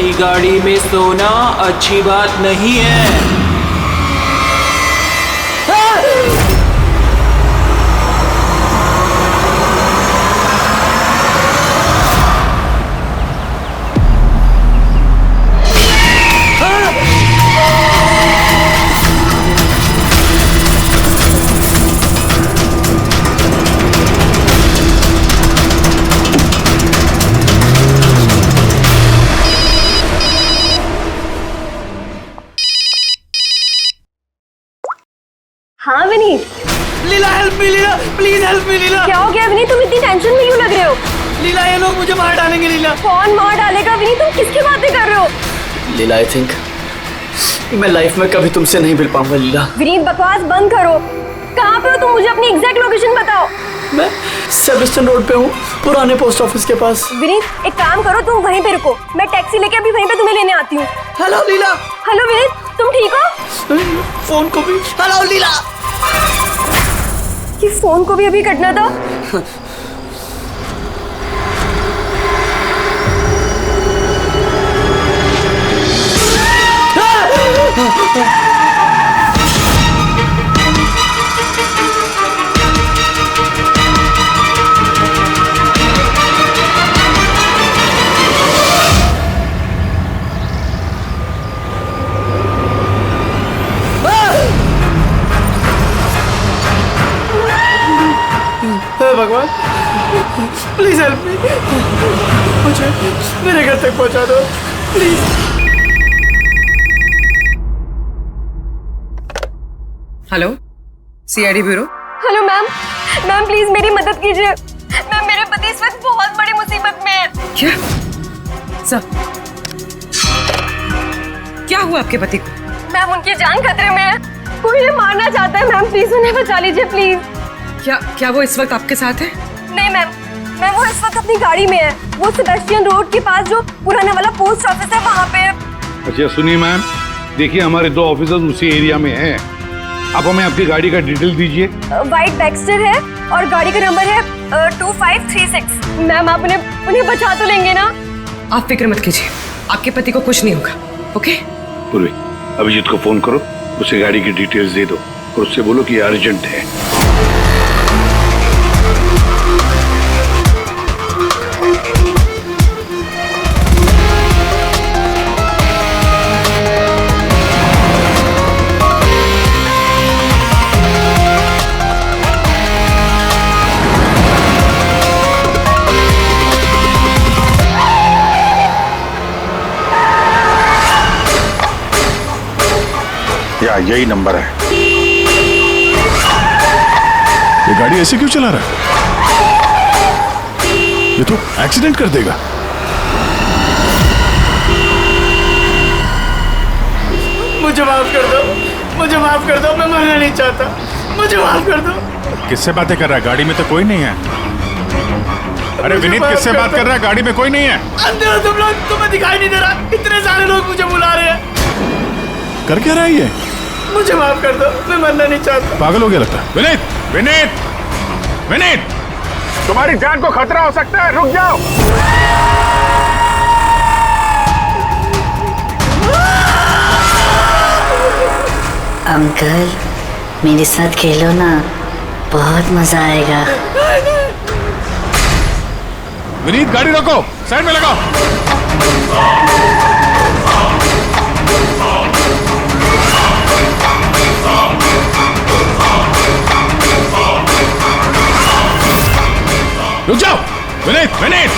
नई गाड़ी में सोना अच्छी बात नहीं है। हाँ Vineet. Leela help me, Leela please help me Leela. क्या हो गया विनीत, तुम इतनी टेंशन में क्यों लग रहे हो? लीला ये लोग मुझे मार डालेंगे लीला। कौन मार डालेगा विनीत, तुम किसकी बातें कर रहे हो? लीला आई थिंक मैं लाइफ में कभी तुमसे नहीं मिल पाऊंगा लीला। विनीत बकवास बंद करो। कहाँ पे हो तुम, मुझे अपनी एग्जैक्ट लोकेशन बताओ। मैं सेबेस्टियन रोड पे हूँ, पुराने पोस्ट ऑफिस के पास। विनीत एक काम करो, तुम वहीं पे रुको, मैं टैक्सी लेके अभी वहीं पे तुम्हें लेने आती हूँ। हेलो लीला। हेलो विनीत, तुम ठीक हो? फोन को भी हेलो लीला। ये फोन को भी अभी कटना था। भगवान प्लीज हेल्प मी, मुझे मेरे घर तक पहुंचा दो please. Hello CID bureau. Hello ma'am, ma'am please मेरी मदद कीजिए। मैम मेरे पति इस वक्त बहुत बड़ी मुसीबत में है। क्या सर, क्या हुआ आपके पति को? मैम उनकी जान खतरे में है, कोई उन्हें मारना चाहता है। मैम प्लीज उन्हें बचा लीजिए प्लीज। क्या वो इस वक्त आपके साथ है? नहीं मैम, मैम वो इस वक्त अपनी गाड़ी में है। वो सेबेस्टियन रोड के पास जो पुराना वाला पोस्ट ऑफिस है वहाँ पे है। अच्छा सुनिए मैम, देखिए हमारे 2 ऑफिसर्स उसी एरिया में हैं। आप हमें आपकी गाड़ी का डिटेल दीजिए। वाइट बैक्स्टर है और गाड़ी का नंबर है 2536। मैम आप उन्हें बचा तो लेंगे ना? आप फिक्र मत कीजिए, आपके पति को कुछ नहीं होगा। ओके पूर्वी, अभिजीत को फोन करो, उसे गाड़ी की डिटेल्स दे दो और उससे बोलो कि अर्जेंट है। या यही नंबर है। ये गाड़ी ऐसे क्यों चला रहा है? ये तो एक्सीडेंट कर देगा। मुझे माफ कर दो, मुझे माफ कर दो, मैं मरना नहीं चाहता, मुझे माफ कर दो। किससे बातें कर रहा है? गाड़ी में तो कोई नहीं है। अरे विनीत किससे बात कर रहा है? गाड़ी में कोई नहीं है। अंधे हो तुम लोग, तुम्हें दिखाई नहीं दे रहा? इतने सारे लोग मुझे बुला रहे हैं। कर क्या रहा है ये? मुझे माफ कर दो, मैं मरना नहीं चाहता। पागल हो गया लगता है। विनीत विनीत विनीत, तुम्हारी जान को खतरा हो सकता है, रुक जाओ। अंकल मेरे साथ खेलो ना, बहुत मजा आएगा। विनीत गाड़ी रोको, साइड में लगाओ। रुक जाओ विनीत विनीत।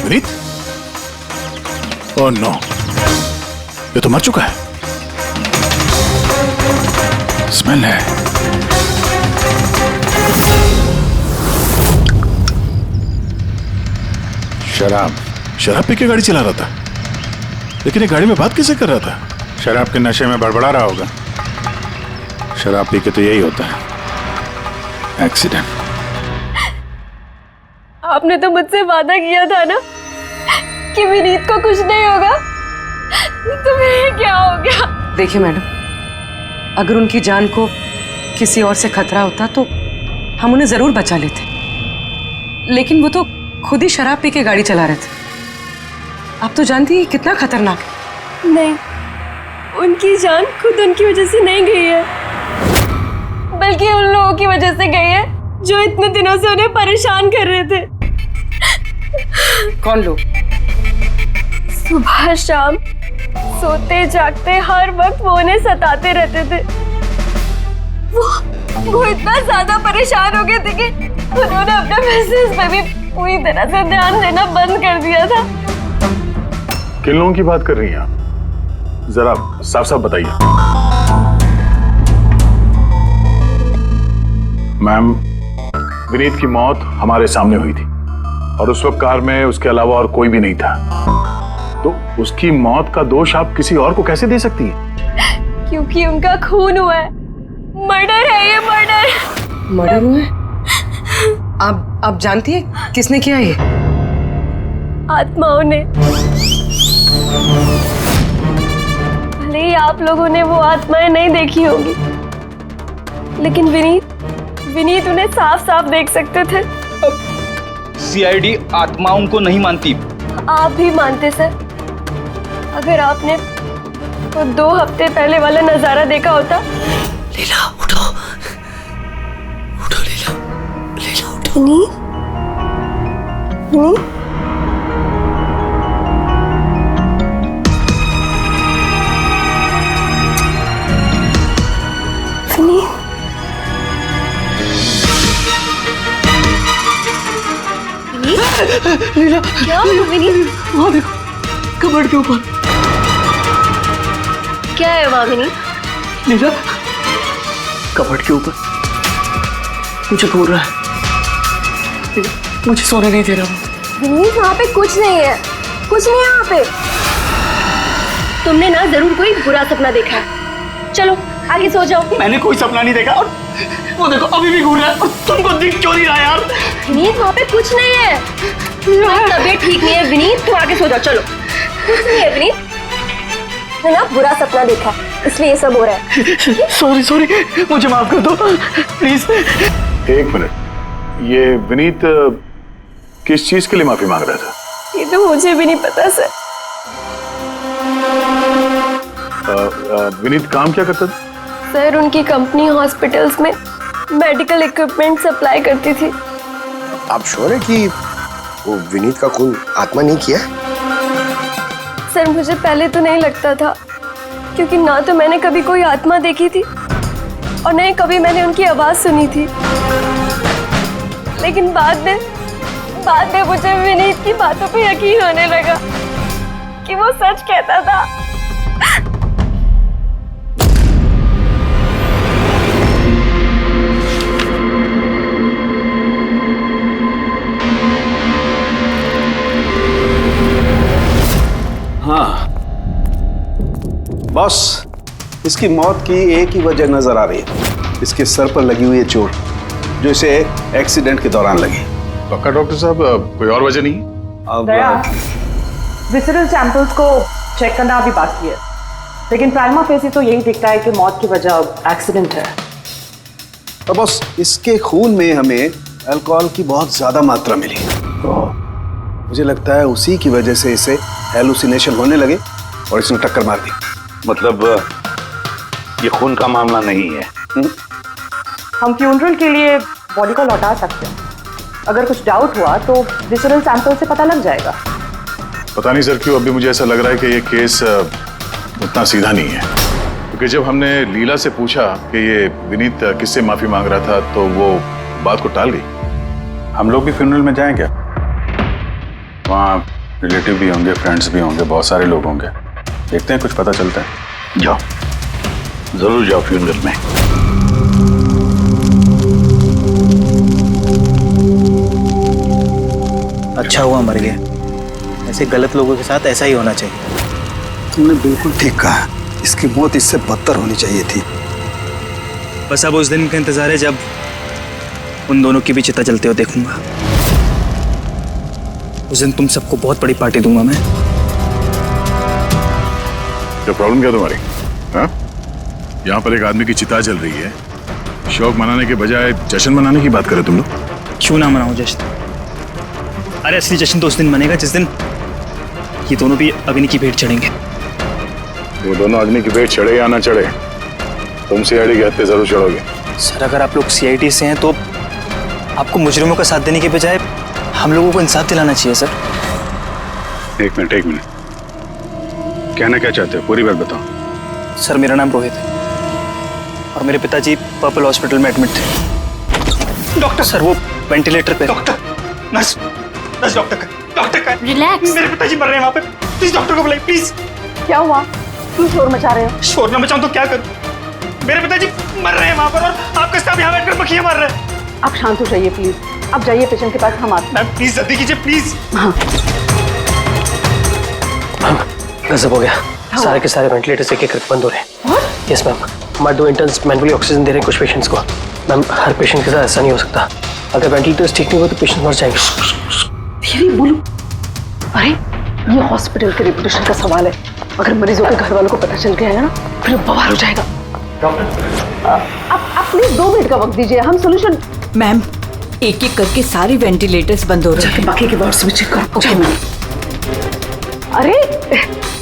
विनीत, ओह नो, ये तो मर चुका है। स्मेल है। शराब पी के गाड़ी चला रहा था, लेकिन ये गाड़ी में बात कैसे कर रहा था? शराब के नशे में बड़बड़ा रहा होगा। शराब पी के तो यही होता है, एक्सीडेंट। आपने तो मुझसे वादा किया था ना कि विनीत को कुछ नहीं होगा, तो मेरी हो गया। देखिए मैडम, अगर उनकी जान को किसी और से खतरा होता तो हम उन्हें जरूर बचा लेते, लेकिन वो तो खुद ही शराब पी के गाड़ी चला रहे थे। आप तो जानती हैं कितना खतरनाक है। नहीं, उनकी जान खुद उनकी वजह से नहीं गई है, बल्कि उन लोगों की वजह से गई है जो इतने दिनों से उन्हें परेशान कर रहे थे। कौन लोग? सुबह शाम सोते जागते हर वक्त वो उन्हें सताते रहते थे। वो इतना ज्यादा परेशान हो गए थे कि उन्होंने अपने बिजनेस पे भी पूरी तरह से ध्यान देना बंद कर दिया था। किन लोगों की बात कर रही हैं आप? जरा साफ साफ बताइए। मैम, विनीत की मौत हमारे सामने हुई थी और उस वक्त कार में उसके अलावा और कोई भी नहीं था, तो उसकी मौत का दोष आप किसी और को कैसे दे सकती हैं? क्योंकि उनका खून हुआ है। मर्डर है ये, मर्डर। मर्डर हुआ है? आप जानती है किसने किया ये? आत्माओं ने। भले ही आप लोगों ने वो आत्माएं नहीं देखी होंगी, लेकिन विनीत उन्हें साफ साफ देख सकते थे। सीआईडी आत्माओं को नहीं मानती। आप भी मानते सर। अगर आपने वो 2 हफ्ते पहले वाला नजारा देखा होता। लीला उठो, उठो लीला, लीला उठो। विनीत, विनीत, लीला, क्या हुआ विनीत? वहाँ देखो, कबर्ड के ऊपर। क्या है वहाँ विनीत? लीला, कबर्ड के ऊपर मुझे घूर रहा है। लीला, मुझे सोने नहीं दे रहा। विनीत, वहाँ पे कुछ नहीं है, कुछ नहीं है वहाँ पे। तुमने ना जरूर कोई बुरा सपना देखा है। चलो आगे सो जाओ। मैंने कोई सपना नहीं देखा और वो देखो अभी भी घूर रहा है और तुमको दिख क्यों नहीं रहा यार? विनीत, वहाँ पे कुछ नहीं है। तबीयत ठीक नहीं है विनीत, तुम आगे सो जाओ। चलो, कुछ नहीं है विनीत, मैंने ना बुरा सपना देखा है, इसलिए ये सब हो रहा है। सॉरी सॉरी, मुझे माफ कर दो प्लीज। 1 मिनट, ये विनीत किस चीज के लिए माफी मांग रहा था? ये तो मुझे भी नहीं पता सर। विनीत काम क्या करता था? सर, उनकी कंपनी हॉस्पिटल्स में मेडिकल इक्विपमेंट सप्लाई करती थी। आप श्योर है कि वो विनीत का खून आत्मा नहीं किया? सर, मुझे पहले तो नहीं लगता था, क्योंकि ना तो मैंने कभी कोई आत्मा देखी थी और नहीं कभी मैंने उनकी आवाज सुनी थी। लेकिन बाद में मुझे विनीत की बातों पे यकीन होने लगा कि वो सच कहता था। हाँ बॉस, इसकी मौत की एक ही वजह नजर आ रही है, इसके सर पर लगी हुई है चोट, जो इसे एक्सीडेंट के दौरान लगी। पक्का डॉक्टर साहब, कोई और वजह नहीं? अब विसरल सैंपल्स को चेक करना अभी बाकी है, लेकिन प्राइमा फेसी तो यही दिखता है कि मौत की वजह एक्सीडेंट है। तो बॉस, इसके खून में हमें अल्कोहल की बहुत ज्यादा मात्रा मिली, मुझे लगता है उसी की वजह से इसे हेलुसिनेशन होने लगे और इसने टक्कर मार दी। मतलब ये खून का मामला नहीं है। हम फ्यूनरल के लिए बॉडी को लौटा सकते हैं, अगर कुछ डाउट हुआ तो विसरल सैंपल से पता लग जाएगा। पता नहीं सर क्यों अभी मुझे ऐसा लग रहा है कि ये केस उतना सीधा नहीं है, क्योंकि जब हमने लीला से पूछा कि ये विनीत किससे माफी मांग रहा था तो वो बात को टाल गई। हम लोग भी फ्यूनरल में जाएं क्या? वहाँ रिलेटिव भी होंगे, फ्रेंड्स भी होंगे, बहुत सारे लोग होंगे, देखते हैं कुछ पता चलता है। जाओ, जरूर जाओ फ्यूनरल में। अच्छा हुआ मर गया, ऐसे गलत लोगों के साथ ऐसा ही होना चाहिए। तुमने बिल्कुल ठीक कहा, इसकी मौत इससे बदतर होनी चाहिए थी। बस अब उस दिन का इंतजार है जब उन दोनों की भी चिता जलते हुए देखूंगा। उस दिन तुम सबको बहुत बड़ी पार्टी दूंगा मैं। क्या प्रॉब्लम क्या तुम्हारी? हाँ? यहाँ पर एक आदमी की चिता जल रही है, शौक मनाने के बजाय जश्न मनाने की बात करे तुम लोग। क्यों ना मनाऊं जश्न? अरे असली जश्न तो उस दिन मनेगा जिस दिन ये दोनों भी अग्नि की भेंट चढ़ेंगे। वो दोनों अग्नि की भेंट चढ़े या ना चढ़े, तुम सीआईडी के हत्थे जरूर चढ़ोगे। सर अगर आप लोग सीआईडी से हैं तो आपको मुजरिमों का साथ देने के बजाय हम लोगों को इंसाफ दिलाना चाहिए सर। एक मिनट, कहना क्या चाहते हो, पूरी बात बताओ। सर मेरा नाम रोहित है और मेरे पिताजी पर्पल हॉस्पिटल में एडमिट थे। डॉक्टर सर वो वेंटिलेटर पे। डॉक्टर नर्स डॉक्टर का रिलैक्स। मेरे पिताजी मर रहे हैं वहाँ पे, प्लीज डॉक्टर को बुलाइए प्लीज। क्या हुआ? क्यों शोर मचा रहे हो? शोर न मचाऊं तो क्या करूं? मेरे पिताजी मर रहे हैं वहाँ पर और आपके साथ यहाँ बैठकर बखिया मार रहे हैं। आप शांत हो जाइए प्लीज, आप जाइए पेशेंट के पास, हम आते हैं। मैम प्लीज जल्दी कीजिए प्लीज। हाँ गजब हो गया, सारे के सारे वेंटिलेटर्स एक एक करके बंद हो रहे हैं। यस मैम, हमारे 2 इंटर्न्स मैनुअली ऑक्सीजन दे रहे हैं कुछ पेशेंट्स को। मैम हर पेशेंट के साथ ऐसा नहीं हो सकता, अगर वेंटिलेटर्स ठीक नहीं हुए तो पेशेंट मर जाएंगे। धीरे बोलो। अरे ये हॉस्पिटल के रेपुटेशन का सवाल है, अगर मरीजों के घर वालों को पता चल गया है ना फिर बवाल हो जाएगा। डॉक्टर आप प्लीज 2 मिनट का वक्त दीजिए, हम सोल्यूशन। मैम एक एक करके सारे वेंटिलेटर्स बंद हो रहे हैं। बाकी के वार्ड्स में चेक करो। Okay ma'am. अरे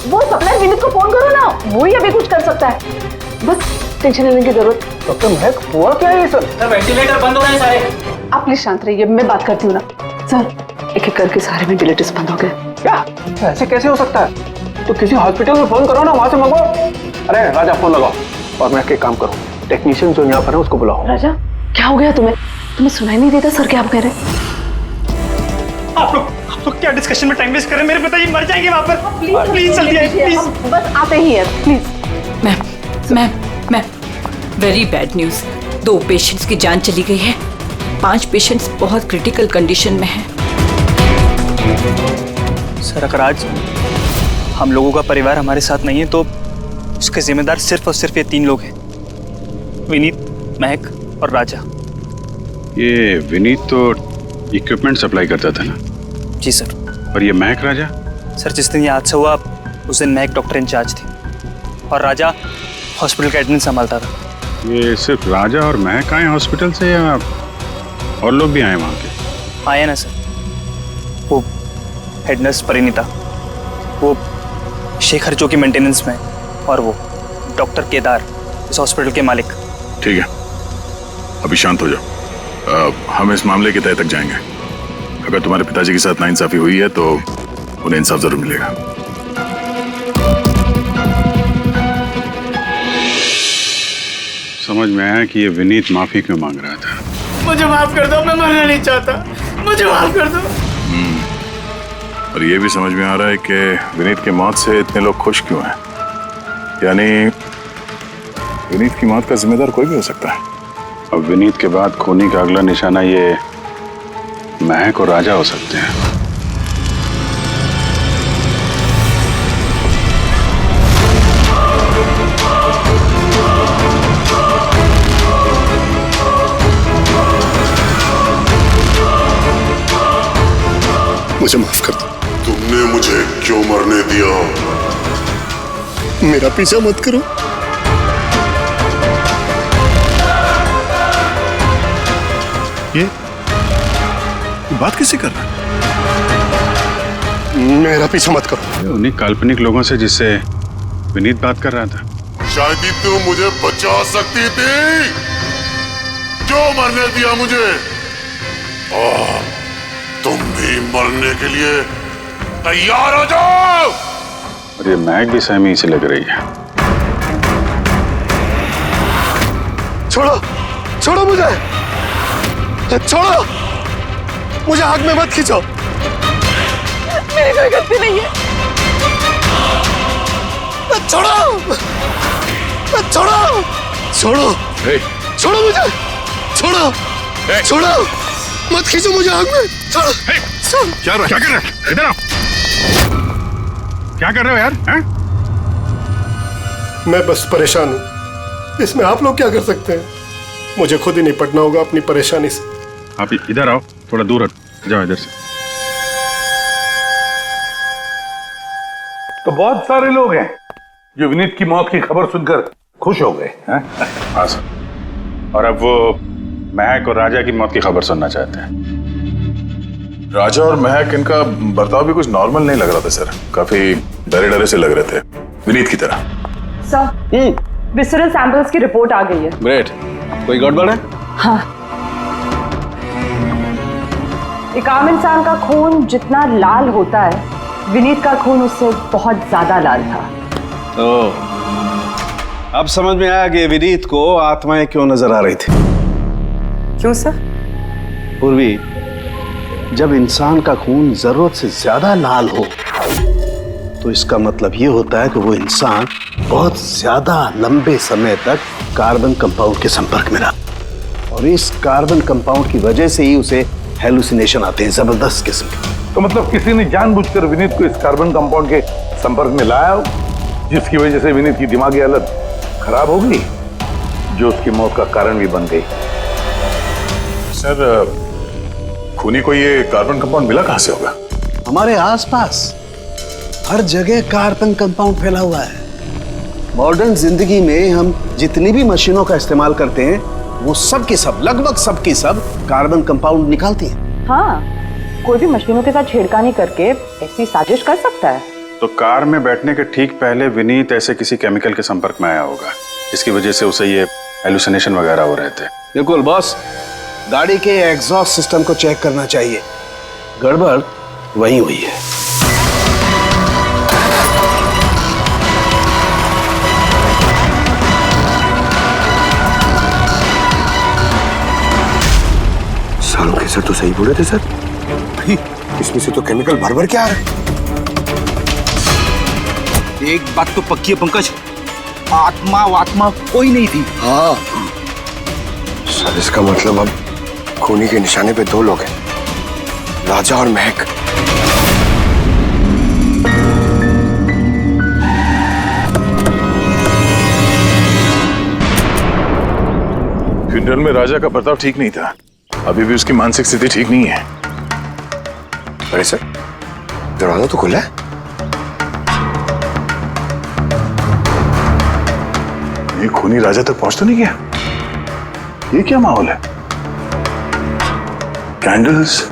वो सप्लाई विनीत को फोन करो ना, वो ही अभी कुछ कर सकता है। बस टेंशन लेने की जरूरत। डॉक्टर महक हुआ क्या है सर? वेंटिलेटर बंद हो रहे हैं सारे। आप प्लीज शांत रहिए, मैं बात करती हूँ ना। सर एक एक करके सारे वेंटिलेटर्स बंद हो गए। क्या ऐसे कैसे हो सकता है? तो किसी हॉस्पिटल में फोन करो ना, वहां से मंगवाओ। अरे राजा फोन लगाओ और मैं एक काम करूँ, टेक्नीशियन जो यहाँ पर है उसको बुलाओ। राजा क्या हो गया तुम्हें सुनाई नहीं देता? सर क्या आप कह रहे हैं? आप लोग क्या डिस्कशन में टाइम वेस्ट कर रहे हैं? मेरे पिताजी मर जाएंगे वहाँ पर। प्लीज जल्दी आइए प्लीज। बस आते ही हैं please. Ma'am very bad news, 2 patients की जान चली गई है, 5 पेशेंट्स बहुत क्रिटिकल कंडीशन में हैं। सर अगर आज हम लोगों का परिवार हमारे साथ नहीं है तो उसके जिम्मेदार सिर्फ और सिर्फ ये 3 लोग हैं, विनीत, महक और राजा। ये विनीत तो इक्विपमेंट सप्लाई करता था ना? जी सर। और ये महक राजा? सर जिस दिन ये हादसा हुआ उस दिन महक डॉक्टर इंचार्ज थी और राजा हॉस्पिटल का एडमिन संभालता था। ये सिर्फ राजा और महक आए हॉस्पिटल से या और लोग भी आए वहाँ के? आए ना सर, वो हेड नर्स परिणीता, वो शेखर जो कि मेंटेनेंस में है, और वो डॉक्टर केदार इस हॉस्पिटल के मालिक। ठीक है, अभी शांत हो जाओ। हम इस मामले के तह तक जाएंगे। अगर तुम्हारे पिताजी के साथ नाइंसाफी हुई है तो उन्हें इंसाफ जरूर मिलेगा। समझ में आया कि ये विनीत माफी क्यों मांग रहा था। मुझे माफ कर दो, मैं मरना नहीं चाहता, मुझे माफ कर दो। और ये भी समझ में आ रहा है कि विनीत की मौत से इतने लोग खुश क्यों हैं। यानी विनीत की मौत का जिम्मेदार कोई भी हो सकता है। अब विनीत के बाद खूनी का अगला निशाना ये महक और राजा हो सकते हैं। मुझे माफ कर दो। तुमने मुझे क्यों मरने दिया? मेरा पीछा मत करो। ये बात किससे कर रहा है? मेरा पीछा मत करो। उन्हीं काल्पनिक लोगों से जिससे विनीत बात कर रहा था। शायद ही तू मुझे बचा सकती थी। क्यों मरने दिया मुझे? तुम भी मरने के लिए तैयार हो जाओ। और ये महक भी सहमी से लग रही है। छोड़ो, छोड़ो मुझे, छोड़ो मुझे, आग में मत खींचो। मेरी कोई गलती नहीं है। छोड़ो, छोड़ो, छोड़ो, छोड़ो मुझे, छोड़ो, छोड़ो, मत खींचो मुझे आग में। छोड़ो। क्या कर रहे हो? इधर आओ। क्या कर रहे हो यार? हैं? मैं बस परेशान हूँ, इसमें आप लोग क्या कर सकते हैं? मुझे खुद ही निपटना होगा अपनी परेशानी से। आप इधर आओ, थोड़ा दूर हट जाओ इधर से। तो बहुत सारे लोग हैं, जो विनीत की मौत की खबर सुनकर खुश हो गए हैं? हाँ सर। और अब वो महक और राजा की मौत की खबर सुनना चाहते हैं। राजा और महक, इनका बर्ताव भी कुछ नॉर्मल नहीं लग रहा था सर। काफी डरे डरे से लग रहे थे, विनीत की तरह। सर, विसरल सैंपल्स की रिपोर्ट आ गई है। ग्रेट। कोई गड़बड़ है? हाँ। एक आम इंसान का खून जितना लाल होता है, विनीत का खून उससे बहुत ज्यादा लाल था। अब समझ में आया कि विनीत को आत्माएं क्यों नजर आ रही थी। क्यों सर? पूर्वी, जब इंसान का खून जरूरत से ज्यादा लाल हो तो इसका मतलब ये होता है कि वो इंसान बहुत ज्यादा लंबे समय तक कार्बन कंपाउंड के संपर्क में रहा, और इस कार्बन कंपाउंड की वजह से ही उसे हेलुसिनेशन आते हैं, जबरदस्त किस्म के। तो मतलब किसी ने जानबूझकर विनीत को इस कार्बन कंपाउंड के संपर्क में लाया हो, जिसकी वजह से विनीत की दिमागी हालत खराब हो गई, जो उसकी मौत का कारण भी बन गई। सर, खूनी को ये कार्बन कंपाउंड मिला कहां से होगा? हमारे आसपास हर जगह कार्बन कंपाउंड फैला हुआ है। मॉडर्न जिंदगी में हम जितनी भी मशीनों का इस्तेमाल करते हैं, वो सब की सब, लगभग सब की सब कार्बन कंपाउंड निकालती हैं। हाँ, कोई भी मशीनों के साथ छेड़खानी करके ऐसी साजिश कर सकता है। तो कार में बैठने के ठीक पहले विनीत ऐसे किसी केमिकल के संपर्क में आया होगा, इसकी वजह से उसे ये हेलुसिनेशन वगैरह हो रहे थे। बिल्कुल बॉस, गाड़ी के एग्जॉस्ट सिस्टम को चेक करना चाहिए। गड़बड़ वहीं हुई है। सालों के सर तो सही बोले थे सर। भाई, इसमें से तो केमिकल भर भर के आ रहा है। एक बात तो पक्की है पंकज, आत्मा कोई नहीं थी। हाँ सर, इसका मतलब अब खूनी के निशाने पे दो लोग हैं, राजा और महक। फ्यूनरल में राजा का बर्ताव ठीक नहीं था, अभी भी उसकी मानसिक स्थिति ठीक नहीं है। अरे सर, दरवाजा तो खुला है। ये खूनी राजा तक पहुंच तो नहीं गया? ये क्या माहौल है? कैंडल्स,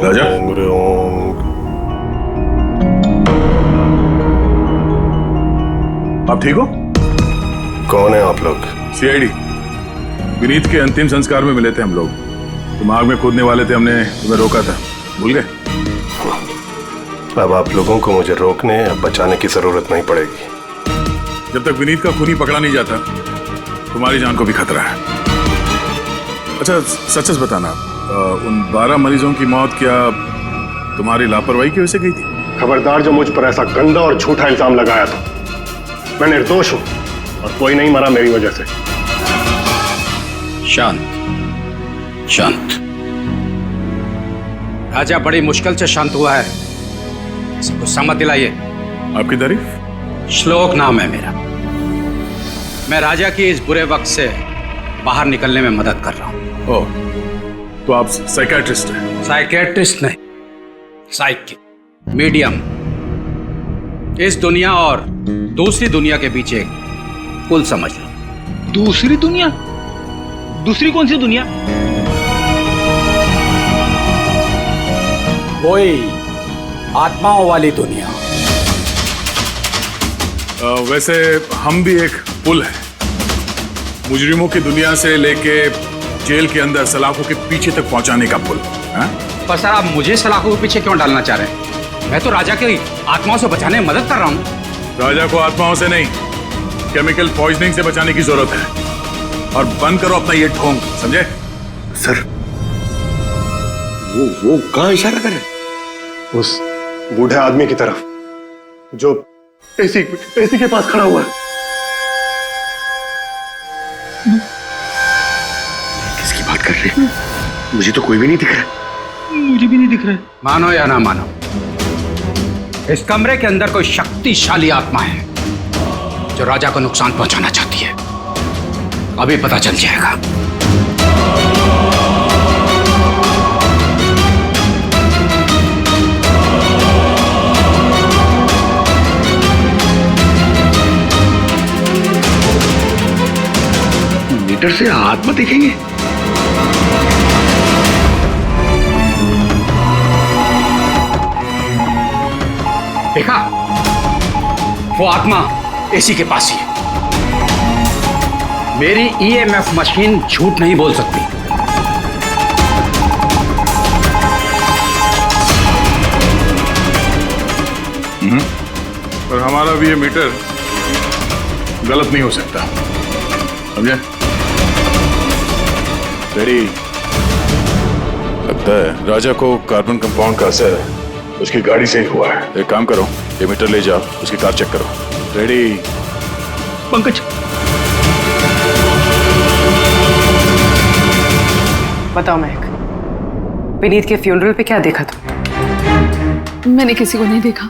राजा, आप ठीक हो? कौन है आप लोग? सीआईडी। विनीत के अंतिम संस्कार में मिले थे हम लोग। तुम आग में कूदने वाले थे, हमने तुम्हें रोका था, भूल गए? अब आप लोगों को मुझे रोकने या बचाने की जरूरत नहीं पड़ेगी। जब तक विनीत का खूनी पकड़ा नहीं जाता, तुम्हारी जान को भी खतरा है। अच्छा, सच सच बताना, उन 12 मरीजों की मौत क्या तुम्हारी लापरवाही की वजह से गई थी? खबरदार जो मुझ पर ऐसा गंदा और झूठा इल्जाम लगाया था। मैं निर्दोष हूं और कोई नहीं मरा मेरी वजह से। शांत शांत। राजा बड़ी मुश्किल से शांत हुआ है, इसे गुस्सा मत दिलाइए। आपकी तारीफ? श्लोक नाम है मेरा। मैं राजा की इस बुरे वक्त से बाहर निकलने में मदद कर रहा हूं। ओह, तो आप साइकियाट्रिस्ट हैं? साइकियाट्रिस्ट नहीं, साइकिक, मीडियम। इस दुनिया और दूसरी दुनिया के बीच एक पुल समझ लो। दूसरी दुनिया? दूसरी कौन सी दुनिया? वही आत्माओं वाली दुनिया। वैसे हम भी एक पुल है, मुजरिमों की दुनिया से लेके जेल के अंदर सलाखों के पीछे तक पहुंचाने का पुल। पर सर, आप मुझे सलाखों के पीछे क्यों डालना चाह रहे हैं? मैं तो राजा की आत्माओं से बचाने में मदद कर रहा हूं। राजा को आत्माओं से नहीं, केमिकल पॉइजनिंग से बचाने की जरूरत है। और बंद करो अपना ये ढोंग, समझे? सर, वो कहां इशारा कर रहे? उस बूढ़े आदमी की तरफ जो एसी के पास खड़ा हुआ है। किसकी बात कर रहे हैं? मुझे तो कोई भी नहीं दिख रहा। मुझे भी नहीं दिख रहा है। मानो या ना मानो, इस कमरे के अंदर कोई शक्तिशाली आत्मा है जो राजा को नुकसान पहुंचाना चाहती है। अभी पता चल जाएगा। मीटर से आत्मा देखेंगे? देखा, वो आत्मा एसी के पास ही है। मेरी ईएमएफ मशीन झूठ नहीं बोल सकती। पर हमारा भी ये मीटर गलत नहीं हो सकता, समझे? रेडी? लगता है राजा को कार्बन कंपाउंड का असर उसकी गाड़ी से ही हुआ है। एक काम करो, ये मीटर ले जाओ, उसकी कार चेक करो। रेडी? पंकज, बताओ महक, विनीत के फ्यूनरल पे क्या देखा तुम? मैंने किसी को नहीं देखा,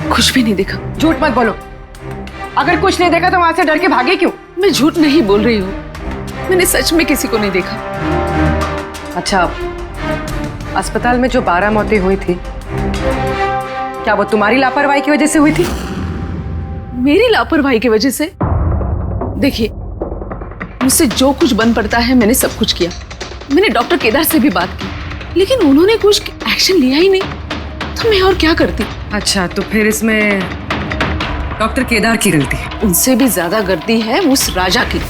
कुछ भी नहीं देखा। झूठ मत बोलो। अगर कुछ नहीं देखा तो वहां से डर के भागे क्यों? मैं झूठ नहीं बोल रही हूँ, मैंने सच में किसी को नहीं देखा। अच्छा, अस्पताल में जो 12 मौतें हुई थी, क्या वो तुम्हारी लापरवाही की वजह से हुई थी? मेरी लापरवाही की वजह से? देखिए, मुझसे जो कुछ बन पड़ता है मैंने सब कुछ किया। मैंने डॉक्टर केदार से भी बात की, लेकिन उन्होंने कुछ एक्शन लिया ही नहीं, तो मैं और क्या करती। अच्छा, तो फिर इसमें डॉक्टर केदार की गलती है? उनसे भी ज्यादा गलती है उस राजा की।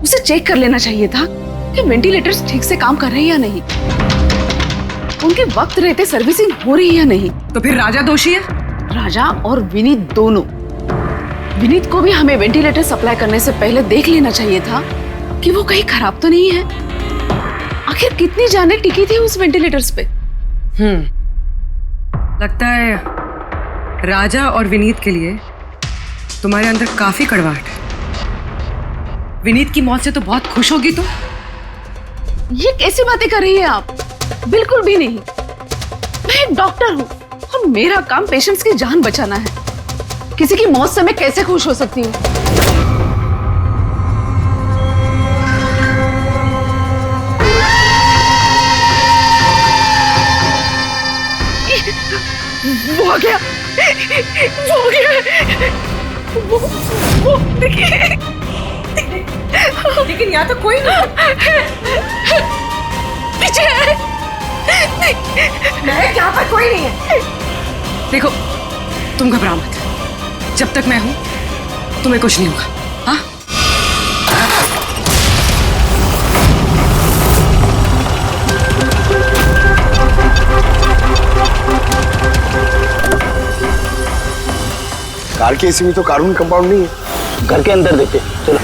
उसे चेक कर लेना चाहिए था कि वेंटिलेटर्स ठीक से काम कर रहे हैं या नहीं, उनके वक्त रहते सर्विसिंग हो रही है या नहीं। तो फिर राजा दोषी है? राजा और विनीत दोनों। विनीत को भी हमें वेंटिलेटर सप्लाई करने से पहले देख लेना चाहिए था कि वो कहीं खराब तो नहीं है। आखिर कितनी जानें टिकी थी उस वेंटिलेटर्स पे। लगता है राजा और विनीत के लिए तुम्हारे अंदर काफी कड़वाहट है। विनीत की मौत से तो बहुत खुश होगी तुम। ये कैसी बातें कर रही है आप? बिल्कुल भी नहीं। मैं एक डॉक्टर हूँ और मेरा काम पेशेंट्स की जान बचाना है। किसी की मौत से मैं कैसे खुश हो सकती हूँ? वो आ गया, वो आ गया, वो देखिए। लेकिन यहाँ तो कोई नहीं। पीछे है। मैं यहाँ पर कोई नहीं है। देखो, तुम घबराओ मत। जब तक मैं हूं तुम्हें कुछ नहीं होगा। हाँ? कार के एसी में तो कार्बन कंपाउंड नहीं है। घर के अंदर देखते, चलो।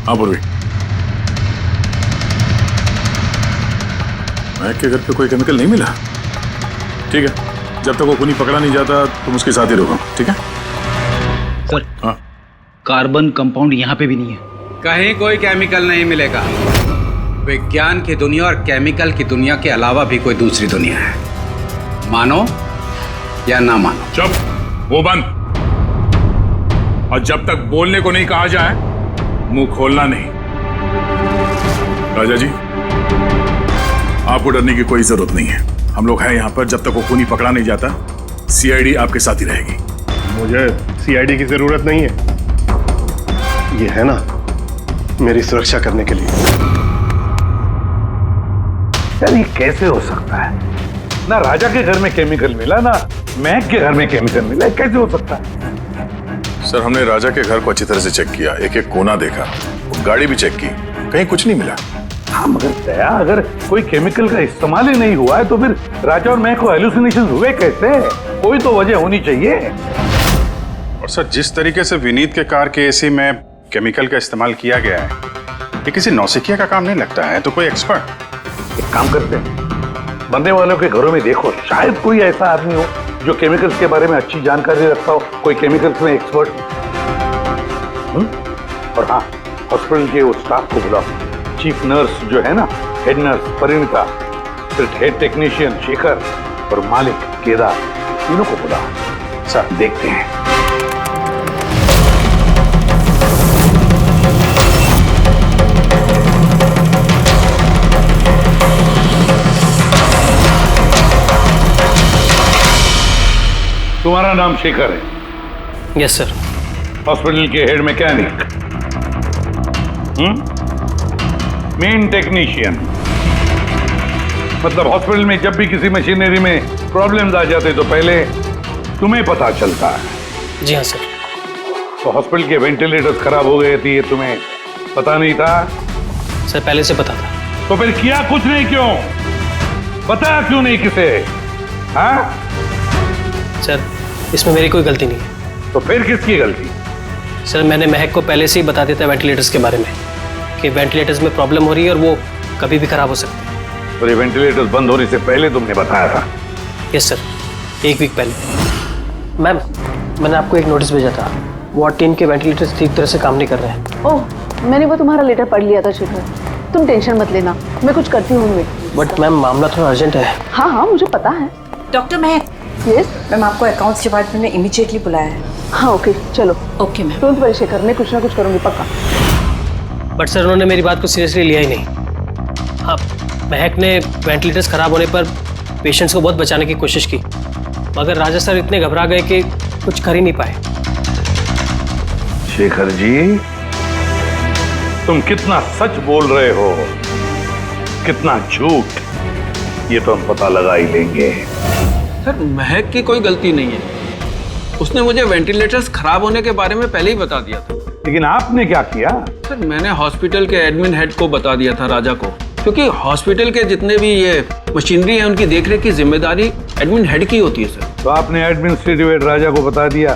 हाँ पूर्वी, महक के घर पे कोई केमिकल नहीं मिला? ठीक है, जब तक वो खूनी पकड़ा नहीं जाता तुम उसके साथ ही रहो, ठीक है? सर, हाँ, कार्बन कंपाउंड यहाँ पे भी नहीं है। कहीं कोई केमिकल नहीं मिलेगा। विज्ञान की दुनिया और केमिकल की दुनिया के अलावा भी कोई दूसरी दुनिया है, मानो या ना मानो। चुप, वो बंद। और जब तक बोलने को नहीं कहा जाए मुंह खोलना नहीं। राजा जी, आपको डरने की कोई जरूरत नहीं है। हम लोग हैं यहाँ पर, जब तक वो खूनी पकड़ा नहीं जाता सीआईडी आपके साथ ही रहेगी। मुझे सीआईडी की जरूरत नहीं है, ये है ना मेरी सुरक्षा करने के लिए। यार ये कैसे हो सकता है? ना राजा के घर में केमिकल मिला, ना महक के घर में केमिकल मिला, कैसे हो सकता है? सर, हमने राजा के घर को अच्छी तरह से चेक किया, एक एक कोना देखा, गाड़ी भी चेक की, कहीं कुछ नहीं मिला। हाँ मगर दया, अगर कोई केमिकल का इस्तेमाल ही नहीं हुआ है तो फिर राजा और महक को हेलुसिनेशन हुए कैसे? कोई तो वजह होनी चाहिए। और सर, जिस तरीके से विनीत के कार के एसी में केमिकल का इस्तेमाल किया गया है, ये किसी नौसिखिया का काम नहीं लगता है, तो कोई एक्सपर्ट। एक काम करते हैं, मरने वालों के घरों में देखो, शायद कोई ऐसा आदमी हो जो केमिकल्स के बारे में अच्छी जानकारी रखता हो, कोई केमिकल्स में एक्सपर्ट। और हाँ, हॉस्पिटल के उस स्टाफ को बुलाओ। चीफ नर्स जो है ना, हेड नर्स परिणीता, फिर हेड टेक्नीशियन शेखर और मालिक केदार, तीनों को बुलाओ। सर देखते हैं। तुम्हारा नाम शेखर है? Yes sir. हॉस्पिटल के हेड मैकेनिक, मेन टेक्नीशियन, मतलब हॉस्पिटल में जब भी किसी मशीनरी में प्रॉब्लम्स आ जाते तो पहले तुम्हें पता चलता है। जी हाँ सर। तो हॉस्पिटल के वेंटिलेटर्स खराब हो गए थे, ये तुम्हें पता नहीं था? सर पहले से पता था। तो फिर किया कुछ नहीं क्यों? बताया क्यों नहीं किसे? हाँ सर इसमें मेरी कोई गलती नहीं है। तो फिर किसकी गलती? सर मैंने महक को पहले से ही बता दिया था वेंटिलेटर्स के बारे में कि वेंटिलेटर्स में प्रॉब्लम हो रही है और वो कभी भी खराब हो सकते हैं। और ये वेंटिलेटर्स बंद होने से पहले तुमने बताया था? यस सर, 1 वीक पहले। मैम मैंने आपको एक नोटिस भेजा था, वार्ड टीम के वेंटिलेटर्स ठीक तरह से काम नहीं कर रहे हैं। ओह, मैंने वो तुम्हारा लेटर पढ़ लिया था शेखर, तुम टेंशन मत लेना, मैं कुछ करती हूँ। बट मैम मामला थोड़ा अर्जेंट है। हाँ हाँ मुझे पता है। डॉक्टर महक। यस मैम, आपको अकाउंट्स डिपार्टमेंट में इमीडिएटली बुलाया है। हाँ ओके चलो। Okay ma'am. Don't worry Shekhar, मैं कुछ ना कुछ करूँगी पक्का। बट सर उन्होंने मेरी बात को सीरियसली लिया ही नहीं। हाँ, महक ने वेंटिलेटर्स खराब होने पर पेशेंट्स को बहुत बचाने की कोशिश की, मगर राजा सर इतने घबरा गए कि कुछ कर ही नहीं पाए। शेखर जी, तुम कितना सच बोल रहे हो, कितना झूठ, ये तो हम पता लगा ही लेंगे। सर महक की कोई गलती नहीं है, उसने मुझे वेंटिलेटर्स खराब होने के बारे में पहले ही बता दिया था। लेकिन आपने क्या किया? सर मैंने हॉस्पिटल के एडमिन हेड को बता दिया था, राजा को, क्योंकि हॉस्पिटल के जितने भी ये मशीनरी है उनकी देखरेख की जिम्मेदारी एडमिन हेड की होती है सर। तो आपने एडमिनिस्ट्रेटिव हेड राजा को बता दिया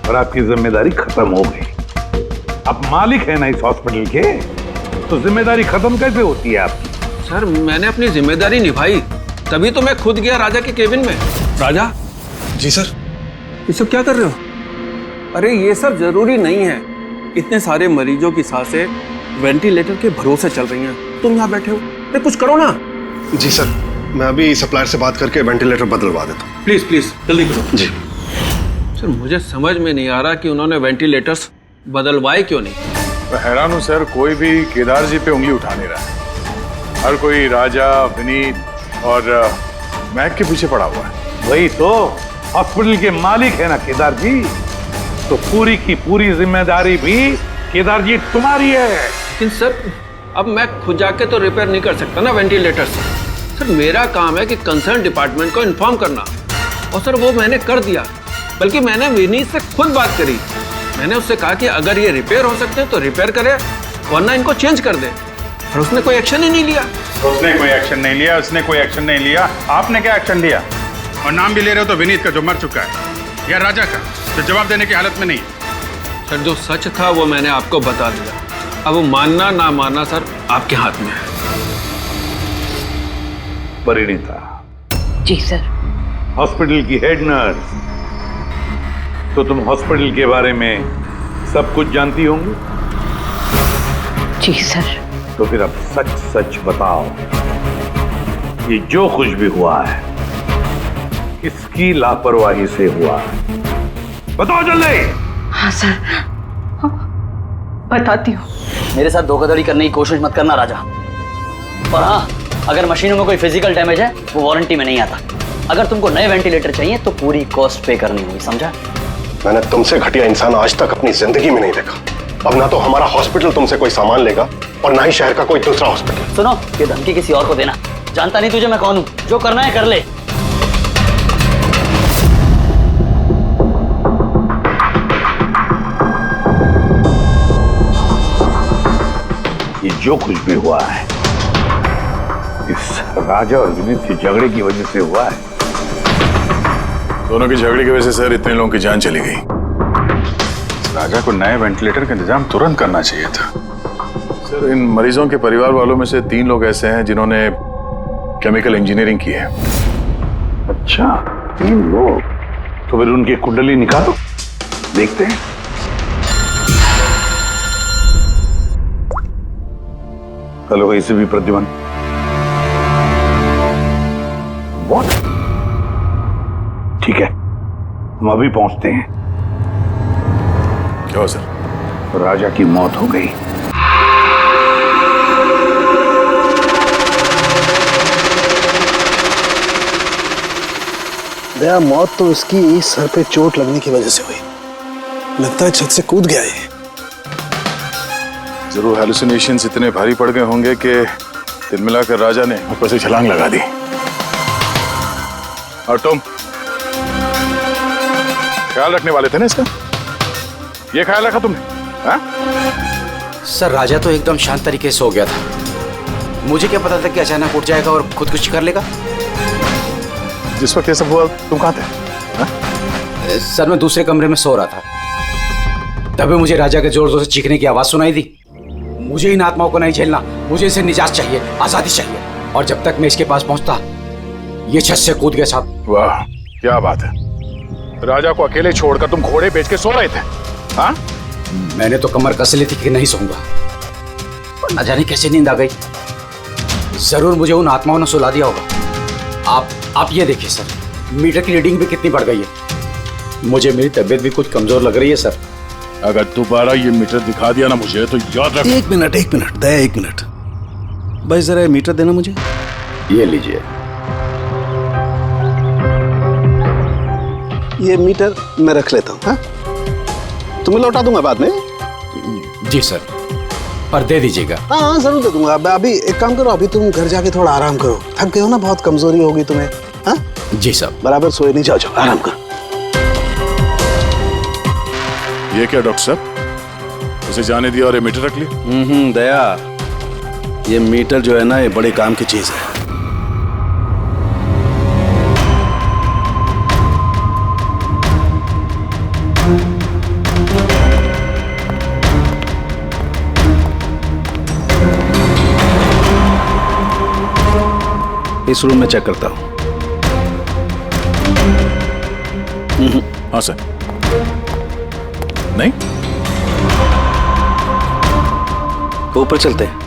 और आपकी जिम्मेदारी खत्म हो गई। आप मालिक है ना इस हॉस्पिटल के, तो जिम्मेदारी खत्म कैसे होती है आपकी? सर मैंने अपनी जिम्मेदारी निभाई, तभी तो मैं खुद गया राजा के केबिन में। राजा। जी सर। ये सब क्या कर रहे हो? अरे ये सब जरूरी नहीं है, इतने सारे मरीजों की सांसें वेंटिलेटर के भरोसे चल रही हैं, तुम यहाँ बैठे हो, अरे कुछ करो ना। जी सर, मैं अभी सप्लायर से बात करके वेंटिलेटर बदलवा देता हूँ। प्लीज प्लीज जल्दी करो। जी सर मुझे समझ में नहीं आ रहा कि उन्होंने वेंटिलेटर्स बदलवाए क्यों नहीं। मैं हैरान हूँ सर, कोई भी केदार जी पे उंगली उठा नहीं रहा है। हर कोई राजा, विनीत और महक के पीछे पड़ा हुआ है। वही तो, हॉस्पिटल के मालिक है ना केदार जी, तो पूरी की पूरी जिम्मेदारी भी केदार जी तुम्हारी है। लेकिन सर अब मैं खुद जाके तो रिपेयर नहीं कर सकता ना वेंटिलेटर्स। सर मेरा काम है कि कंसर्न डिपार्टमेंट को इन्फॉर्म करना, और सर वो मैंने कर दिया। बल्कि मैंने विनीत से खुद बात करी, मैंने उससे कहा कि अगर ये रिपेयर हो सकते हैं तो रिपेयर करे, वरना इनको चेंज कर दे, और उसने कोई एक्शन ही नहीं लिया। उसने कोई एक्शन नहीं लिया, उसने कोई एक्शन नहीं लिया। आपने क्या एक्शन लिया? और नाम भी ले रहे हो तो विनीत का जो मर चुका है, या राजा का जो जवाब देने की हालत में नहीं है। सर जो सच था वो मैंने आपको बता दिया, अब वो मानना ना मानना सर आपके हाथ में है। परिणीता। जी सर। हॉस्पिटल की हेड नर्स, तो तुम हॉस्पिटल के बारे में सब कुछ जानती होंगी? जी सर। तो फिर अब सच सच बताओ, ये जो कुछ भी हुआ है किसकी लापरवाही से हुआ है? बताओ जल्दी। हाँ सर, बताती हूँ। मेरे साथ धोखाधड़ी करने की कोशिश मत करना राजा। और हाँ, अगर मशीनों में कोई फिजिकल डैमेज है वो वारंटी में नहीं आता। अगर तुमको नए वेंटिलेटर चाहिए तो पूरी कॉस्ट पे करनी होगी, समझा? मैंने तुमसे घटिया इंसान आज तक अपनी जिंदगी में नहीं देखा। अब ना तो हमारा हॉस्पिटल तुमसे कोई सामान लेगा और ना ही शहर का कोई दूसरा हॉस्पिटल। सुनो, ये धमकी किसी और को देना, जानता नहीं तुझे मैं कौन हूँ, जो करना है कर ले। ये जो कुछ भी हुआ है इस राजा और विनीत के झगड़े की वजह से हुआ है। दोनों की झगड़े की वजह से सर इतने लोगों की जान चली गई। राजा को नए वेंटिलेटर का इंतजाम तुरंत करना चाहिए था। सर इन मरीजों के परिवार वालों में से 3 लोग ऐसे हैं जिन्होंने केमिकल इंजीनियरिंग की है। अच्छा, 3 लोग? तो फिर उनकी कुंडली निकालो, देखते हैं। Hello ACP Pradyuman. What? ठीक है, हम अभी पहुंचते हैं। क्या हुआ सर? राजा की मौत हो गई। दया, मौत तो इसकी सर पे चोट लगने की वजह से हुई। लगता है छत से कूद गया ये। जरूर हेलुसिनेशंस इतने भारी पड़ गए होंगे कि दिल मिलाकर राजा ने ऊपर से छलांग लगा दी। और तुम ख्याल रखने वाले थे ना इसका? ये ख्याल रखा तुमने? हाँ? सर राजा तो एकदम शांत तरीके से सो गया था। मुझे क्या पता था कि अचानक उठ जाएगा और खुदकुशी कर लेगा। जिस वक्त ये सब हुआ तुम कहाँ थे? सर मैं दूसरे कमरे में सो रहा था, तभी मुझे राजा के जोर जोर से चीखने की आवाज सुनाई दी। मुझे इन आत्माओं को नहीं झेलना, मुझे इसे निजात चाहिए, आजादी चाहिए। और जब तक मैं इसके पास पहुंचता, ये छत से कूद गया साहब। वाह क्या बात है, राजा को अकेले छोड़कर तुम घोड़े बेच के सो रहे थे? हाँ? मैंने तो कमर कस ली थी कि नहीं सोऊंगा, पर न जाने कैसे नींद आ गई। जरूर मुझे उन आत्माओं ने सुला दिया होगा। आप ये देखिए सर, मीटर की रीडिंग भी कितनी बढ़ गई है। मुझे मेरी तबीयत भी कुछ कमजोर लग रही है सर। अगर दोबारा ये मीटर दिखा दिया ना मुझे तो याद रख। एक मिनट दया, एक मिनट भाई, जरा ये मीटर देना मुझे। ये लीजिए। ये मीटर मैं रख लेता हूँ। हाँ, तुम्हें लौटा दूंगा बाद में। जी सर, पर दे दीजिएगा। हाँ जरूर दे दूंगा। अभी एक काम करो, अभी तुम घर जाके थोड़ा आराम करो, थक गए हो ना, बहुत कमजोरी होगी तुम्हें। हाँ जी साहब। बराबर सोए नहीं, जाओ आराम करो। ये क्या डॉक्टर साहब, उसे जाने दिया और ये मीटर रख लिया? दया, ये मीटर जो है ना, ये बड़े काम की चीज है। इस रूम में चेक करता हूं। हाँ सर। नहीं, ऊपर चलते हैं।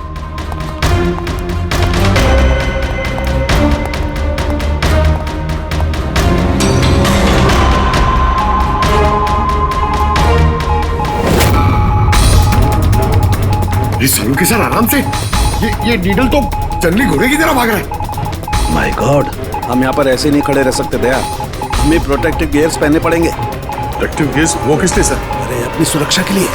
सालू के सर आराम से, ये नीडल तो जंगली घोड़े की तरह भाग रहा है। माय गॉड, हम यहाँ पर ऐसे नहीं खड़े रह सकते दया, हमें प्रोटेक्टिव गियर्स पहनने पड़ेंगे। Protective gears? वो किस लिए सर? अरे अपनी सुरक्षा के लिए।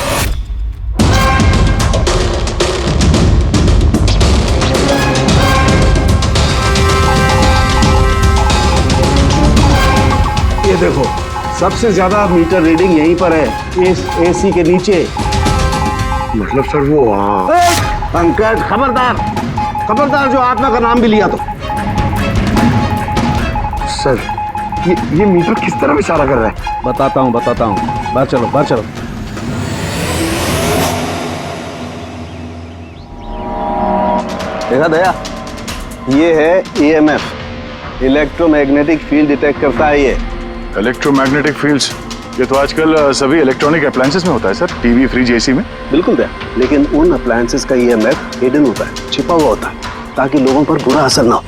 ये देखो, सबसे ज्यादा मीटर रीडिंग यहीं पर है, इस एसी के नीचे। मतलब सर वो पंकज, खबरदार खबरदार, जो आत्मा का नाम भी लिया तो। सर ये मीटर किस तरह इशारा कर रहा है? बताता हूँ बाहर चलो। देखा दया, ये है EMF, इलेक्ट्रोमैग्नेटिक फील्ड डिटेक्ट करता है ये। इलेक्ट्रोमैग्नेटिक फील्ड्स, ये तो आजकल सभी इलेक्ट्रॉनिक अप्लायंसेस में होता है सर, टीवी, फ्रिज, एसी में। बिल्कुल दया, लेकिन उन अप्लायंसेस का EMF हिडन होता है, छिपा हुआ होता है, ताकि लोगों पर बुरा असर ना हो।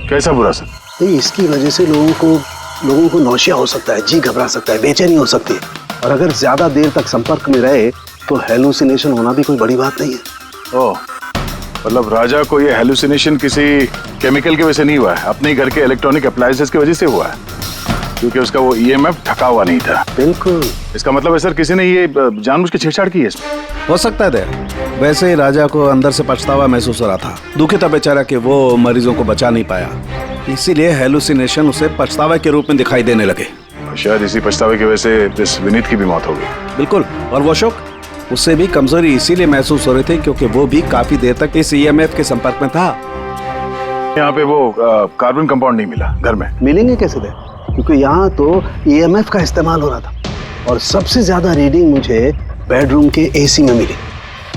कैसा बुरा असर? इसकी वजह से लोगों को नौशिया हो सकता है, जी घबरा सकता है, बेचैनी हो सकती है, और अगर ज्यादा देर तक संपर्क में रहे तो हेलुसिनेशन होना भी कोई बड़ी बात नहीं है। ओह, मतलब राजा को ये हेलुसिनेशन किसी केमिकल की वजह से नहीं हुआ है, अपने घर के इलेक्ट्रॉनिक अप्लायंसेस की वजह से हुआ है, क्योंकि उसका वो EMF ढका हुआ नहीं था। बिल्कुल। इसका मतलब है सर किसी ने ये जानबूझ के छेड़छाड़ की है इसमें? हो सकता है दया, वैसे ही राजा को अंदर से पछतावा महसूस हो रहा था, दुखी था बेचारा कि वो मरीजों को बचा नहीं पाया, इसीलिए हेलुसिनेशन उसे पछतावे के रूप में दिखाई देने लगे। शायद इसी पछतावे की वजह से इस विनीत की भी मौत हो गई। बिल्कुल, और वो अशोक, उससे भी कमजोरी इसीलिए महसूस हो रही थी क्योंकि वो भी काफी देर तक इस EMF के संपर्क में था। यहाँ पे वो कार्बन कंपाउंड नहीं मिला घर में। मिलेंगे कैसे दे, क्योंकि यहाँ तो EMF का इस्तेमाल हो रहा था, और सबसे ज्यादा रीडिंग मुझे बेडरूम के AC में मिली।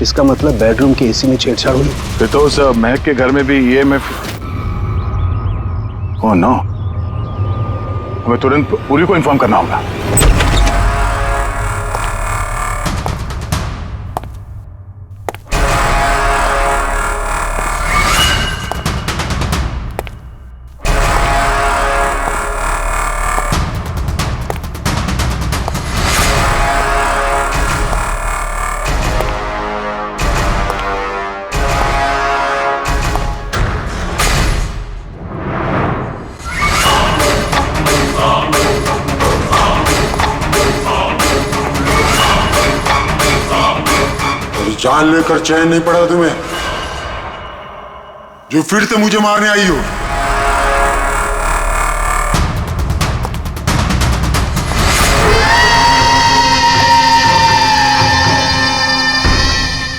इसका मतलब बेडरूम के AC में छेड़छाड़ हुई। फिर तो उस महक के घर में भी EMF। ओह नो, हमें तुरंत पुरी को इन्फॉर्म करना होगा। जान लेकर चैन नहीं पड़ा तुम्हें, जो फिर से मुझे मारने आई हो।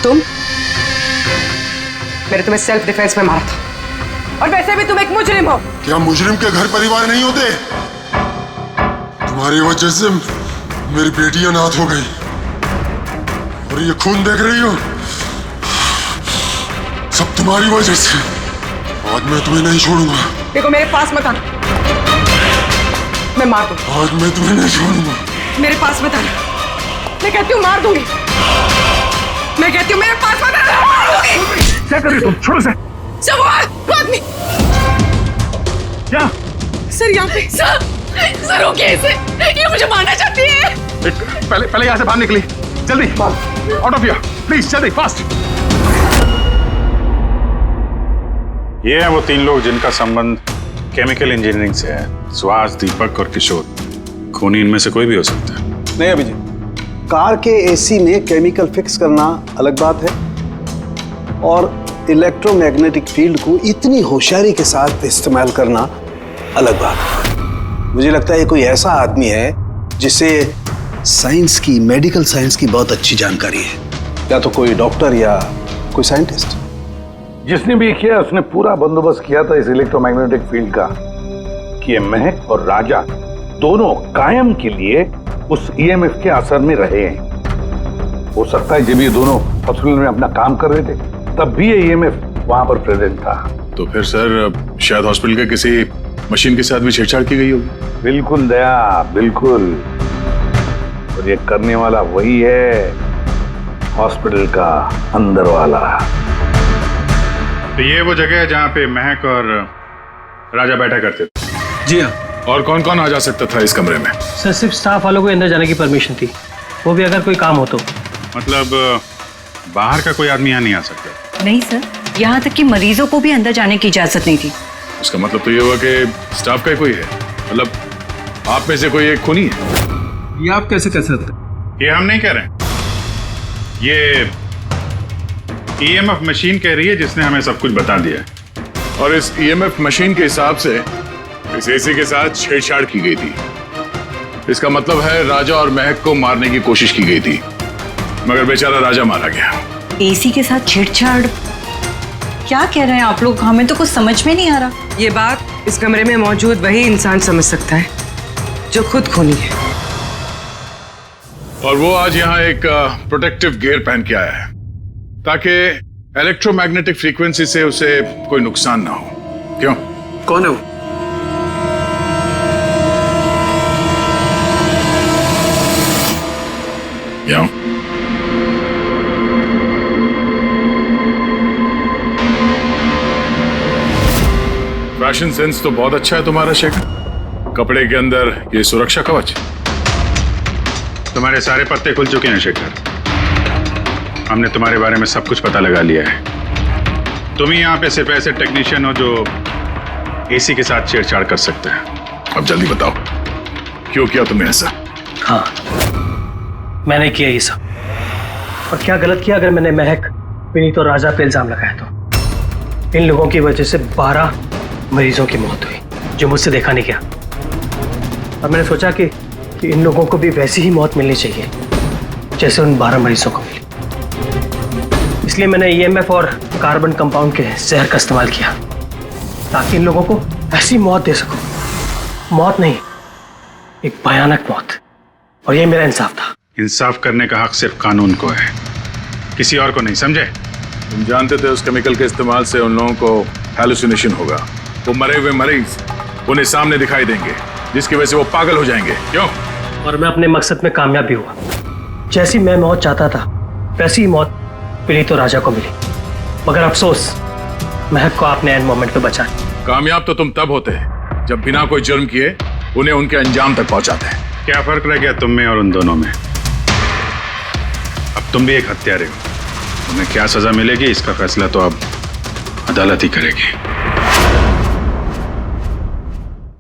तुम? मैंने तुम्हें सेल्फ डिफेंस में मारा था, और वैसे भी तुम एक मुजरिम हो। क्या मुजरिम के घर परिवार नहीं होते? तुम्हारी वजह से मेरी बेटी अनाथ हो गई, और ये खून देख रही हो, सब तुम्हारी वजह से। आज मैं तुम्हें नहीं छोड़ूंगा। देखो मेरे पास मत आना, मैं मार दूंगा। आज मैं तुम्हें नहीं छोड़ूंगा। मेरे पास मत आना, मैं कहती हूँ मार दूंगी। मैं कहती हूँ मेरे पास मत आना, मार दूंगी। क्या कर रही हो तुम? छोड़ो से। सब वो आदमी क्या? सर यहाँ पे। सर रोकिए इसे, ये मुझे मारना चाहती है। पहले यहाँ से बाहर निकली, जल्दी आउट ऑफ हियर प्लीज, जल्दी फास्ट। ये हैं वो 3 लोग जिनका संबंध केमिकल इंजीनियरिंग से है। सुहास, दीपक और किशोर। खूनी इनमें से कोई भी हो सकता है। नहीं अभिजीत, कार के एसी में केमिकल फिक्स करना अलग बात है, और इलेक्ट्रोमैग्नेटिक फील्ड को इतनी होशियारी के साथ इस्तेमाल करना अलग बात है। मुझे लगता है ये कोई ऐसा आदमी है जिसे साइंस की, मेडिकल साइंस की बहुत अच्छी जानकारी है, या तो कोई डॉक्टर या कोई साइंटिस्ट। जिसने भी किया उसने पूरा बंदोबस्त किया था इस इलेक्ट्रोमैग्नेटिक फील्ड का, कि ये महक और राजा दोनों कायम के लिए उस ईएमएफ के असर में रहे हैं। हो सकता है जब ये दोनों हॉस्पिटल में अपना काम कर रहे थे तब भी ये ईएमएफ वहां पर प्रेजेंट था। तो फिर सर शायद हॉस्पिटल के किसी मशीन के साथ भी छेड़छाड़ की गई होगी। बिल्कुल दया, बिल्कुल। और ये करने वाला वही है, हॉस्पिटल का अंदर वाला। तो ये वो जगह है जहाँ पे महक और राजा बैठा करते थे। जी हाँ। और कौन कौन आ जा सकता था इस कमरे में? सर सिर्फ स्टाफ वालों को अंदर जाने की परमिशन थी, वो भी अगर कोई काम हो तो। मतलब बाहर का कोई आदमी यहाँ नहीं आ सकता? नहीं सर, यहाँ तक कि मरीजों को भी अंदर जाने की इजाजत नहीं थी। इसका मतलब तो ये हुआ कि स्टाफ का ही कोई है, मतलब आप में से कोई एक खूनी है। ये आप कैसे कह सकते हैं? ये हम नहीं कह रहे हैं, ये ईएमएफ मशीन कह रही है जिसने हमें सब कुछ बता दिया है। और इस ईएमएफ मशीन के हिसाब से इस एसी के साथ छेड़छाड़ की गई थी। इसका मतलब है राजा और महक को मारने की कोशिश की गई थी, मगर बेचारा राजा मारा गया। एसी के साथ छेड़छाड़? क्या कह रहे हैं आप लोग? हमें तो कुछ समझ में नहीं आ रहा। ये बात इस कमरे में मौजूद वही इंसान समझ सकता है जो खुद खूनी है। और वो आज यहाँ एक प्रोटेक्टिव गियर पहन के आया है ताकि इलेक्ट्रोमैग्नेटिक फ्रीक्वेंसी से उसे कोई नुकसान ना हो। क्यों? कौन है वो? क्यों? फैशन सेंस तो बहुत अच्छा है तुम्हारा शेखर। कपड़े के अंदर ये सुरक्षा कवच। तुम्हारे सारे पत्ते खुल चुके हैं शेखर। हमने तुम्हारे बारे में सब कुछ पता लगा लिया है। तुम ही यहाँ पे सिर्फ ऐसे टेक्नीशियन हो जो एसी के साथ छेड़छाड़ कर सकते हैं। अब जल्दी बताओ, क्यों किया तुमने ऐसा? हाँ, मैंने किया ये सब। और क्या गलत किया अगर मैंने महक, विनीत और राजा पे इल्जाम लगाया तो? इन लोगों की वजह से 12 मरीजों की मौत हुई जो मुझसे देखा नहीं गया। और मैंने सोचा कि इन लोगों को भी वैसी ही मौत मिलनी चाहिए जैसे उन 12 मरीजों को मिली। इसलिए मैंने ईएमएफ और कार्बन कंपाउंड के जहर का इस्तेमाल किया ताकि इन लोगों को ऐसी मौत दे सकूं। मौत नहीं, एक भयानक मौत। और ये मेरा इंसाफ था। इंसाफ करने का हक सिर्फ कानून को है, किसी और को नहीं, समझे? तुम जानते थे उस केमिकल के इस्तेमाल से उन लोगों को हैलुसिनेशन होगा। वो मरे हुए मरीज उन्हें सामने दिखाई देंगे जिसकी वजह से वो पागल हो जाएंगे। क्यों? और मैं अपने मकसद में कामयाब भी हुआ। जैसी मैं मौत चाहता था वैसी ही मौत मिली तो राजा को मिली, मगर अफसोस महक को आपने एंड मोमेंट पे बचा। कामयाब तो तुम तब होते जब बिना कोई जुर्म किए उन्हें उनके अंजाम तक पहुंचाते हैं। क्या फर्क रह गया तुम में और उन दोनों में? अब तुम भी एक हत्यारे हो। तुम्हें क्या सजा मिलेगी इसका फैसला तो अब अदालत ही करेगी।